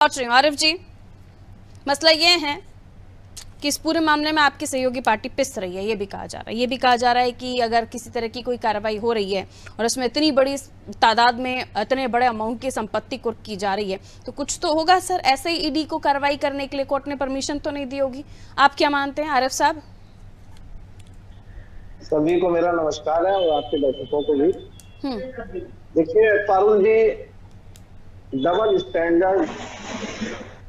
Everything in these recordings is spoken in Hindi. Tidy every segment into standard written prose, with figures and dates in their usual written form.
लौट रही हूँ। आरिफ जी, मसला ये है कि इस पूरे मामले में आपकी सहयोगी पार्टी पिस रही है, ये भी कहा जा रहा है कि अगर किसी तरह की कोई कार्रवाई हो रही है और उसमें इतनी बड़ी तादाद में इतने बड़े अमाउंट की संपत्ति कुर्क की जा रही है तो कुछ तो होगा सर। ऐसे ही ईडी को कार्रवाई करने के लिए कोर्ट ने परमिशन तो नहीं दी होगी। आप क्या मानते हैं आरिफ साहब? सभी को मेरा नमस्कार है और आपके दर्शकों को भी। देखिए पारुल जी, डबल स्टैंडर्ड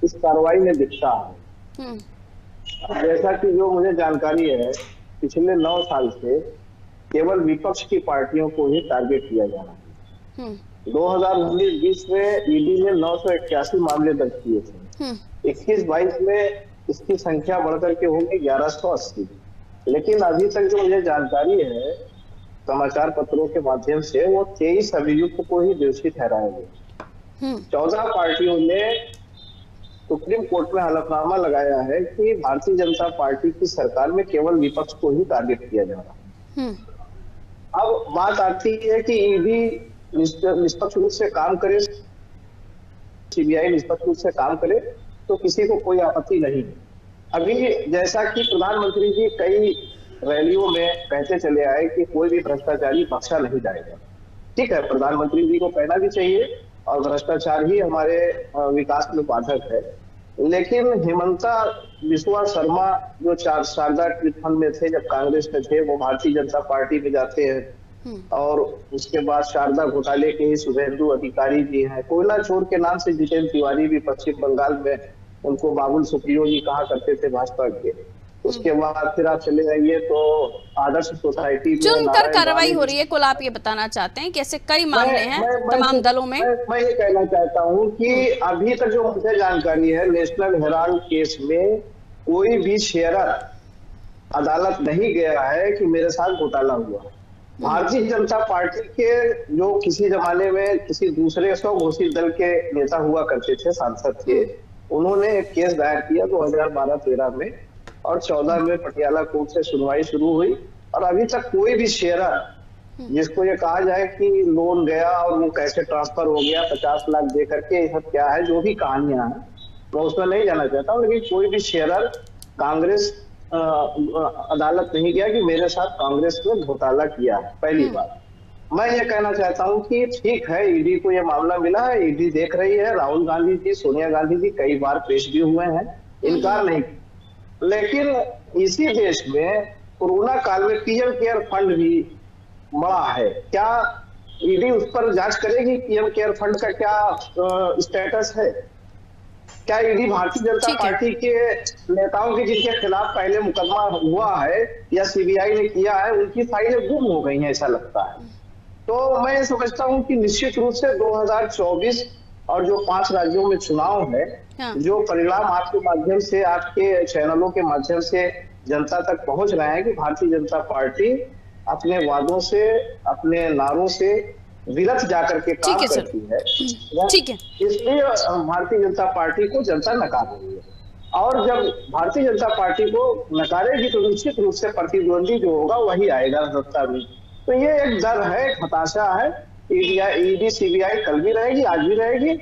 इस कार्रवाई में दिखता है। जैसा कि जो मुझे जानकारी है, पिछले 9 साल से केवल विपक्ष की पार्टियों को ही टारगेट किया जा रहा है। 2019-20 में ईडी ने 981 मामले दर्ज किए थे। 21-22 में इसकी संख्या बढ़कर के होगी 1180। लेकिन अभी तक जो मुझे जानकारी है समाचार पत्रों के माध्यम से, वो 23 अभियुक्त को ही दोषी ठहराया गया। 14 पार्टियों ने सुप्रीम कोर्ट में हलफनामा लगाया है कि भारतीय जनता पार्टी की सरकार में केवल विपक्ष को ही टारगेट किया जा रहा है। अब बात आती है कि ईडी निष्पक्ष रूप से काम करे, सीबीआई निष्पक्ष रूप से काम करे तो किसी को कोई आपत्ति नहीं है। अभी जैसा कि प्रधानमंत्री जी कई रैलियों में कहते चले आए कि कोई भी भ्रष्टाचारी बख्शा नहीं जाएगा। ठीक है, प्रधानमंत्री जी को कहना भी चाहिए और भ्रष्टाचार ही हमारे विकास में बाधक है। लेकिन हेमंता बिस्वा शर्मा जो शारदा चिट फंड में थे, जब कांग्रेस में थे, वो भारतीय जनता पार्टी में जाते हैं और उसके बाद शारदा घोटाले के ही शुभेंदु अधिकारी जी हैं। कोयला चोर के नाम से जितेंद्र तिवारी भी पश्चिम बंगाल में, उनको बाबुल सुप्रियो जी कहा करते थे भाजपा के। उसके बाद फिर आप चले जाइए तो आदर्श सोसाइटी में चुनकर कार्रवाई हो रही है। कुल आप ये बताना चाहते हैं कि ऐसे कई मामले हैं तमाम दलों में? मैं ये कहना चाहता हूँ कि अभी तक जो मुझे जानकारी है, नेशनल हेराल्ड केस में कोई भी शेयरर अदालत नहीं गया है कि मेरे साथ घोटाला हुआ। भारतीय जनता पार्टी के जो किसी जमाने में किसी दूसरे स्वघोषित दल के नेता हुआ करते थे, सांसद थे, उन्होंने एक केस दायर किया 2012-13 में और 14 में पटियाला कोर्ट से सुनवाई शुरू हुई और अभी तक कोई भी शेयरर जिसको ये कहा जाए कि लोन गया और वो कैसे ट्रांसफर हो गया 50 लाख दे करके, ये सब क्या है, जो भी कहानियां हैं मैं उसमें नहीं जाना चाहता हूँ। लेकिन कोई भी शेयरर कांग्रेस अदालत नहीं गया कि मेरे साथ कांग्रेस ने घोटाला किया है। पहली बात मैं ये कहना चाहता हूँ कि ठीक है, ईडी को ये मामला मिला है, ईडी देख रही है। राहुल गांधी जी, सोनिया गांधी जी कई बार पेश भी हुए हैं, इनकार नहीं। लेकिन इसी देश में कोरोना काल में पीएम केयर फंड भी बड़ा है। क्या ईडी उस पर जांच करेगी? पीएम केयर फंड का क्या स्टेटस है? क्या ईडी भारतीय जनता पार्टी के नेताओं के जिनके खिलाफ पहले मुकदमा हुआ है या सीबीआई ने किया है, उनकी फाइलें गुम हो गई हैं, ऐसा लगता है। तो मैं समझता हूं कि निश्चित रूप से 2024 और जो 5 राज्यों में चुनाव है, जो परिणाम आपके माध्यम से, आपके चैनलों के माध्यम से जनता तक पहुंच रहे हैं कि भारतीय जनता पार्टी अपने वादों से, अपने नारों से विरत जाकर के काम करती है। ठीक है, इसलिए भारतीय जनता पार्टी को जनता नकार रही है और जब भारतीय जनता पार्टी को नकारेगी तो निश्चित रूप से प्रतिद्वंदी जो होगा वही आएगा सत्ता में। तो ये एक डर है, एक हताशा है। ईडी सीबीआई कल भी रहेगी, आज भी रहेगी।